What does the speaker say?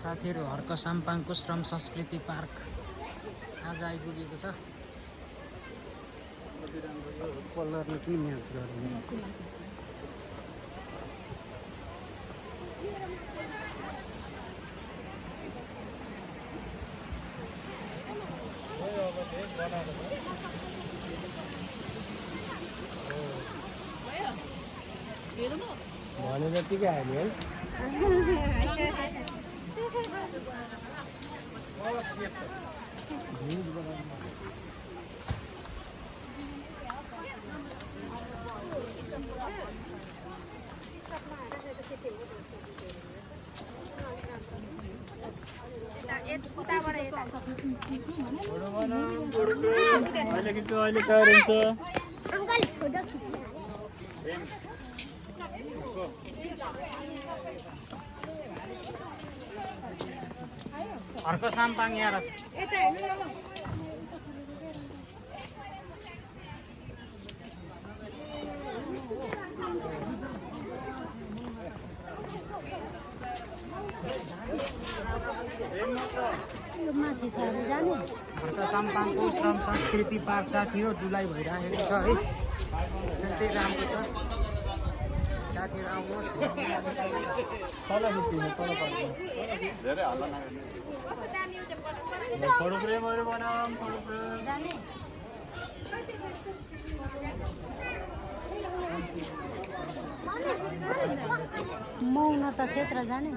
साथीहरु हर्क साम्पाङको श्रम संस्कृति पार्क आज आइपुगेको छ। कलरले के म्याच गर्ने भने जतिकै आयो है। हर्क साम्पाङ यहाँ रहेछ। हर्क साम्पाङको श्रम संस्कृति पार्क साथी हो डुलाइ भइरहेको छ है। त्यही राम्रो छ साथीहरु आउनुहोस्। मौनता क्षेत्र जाने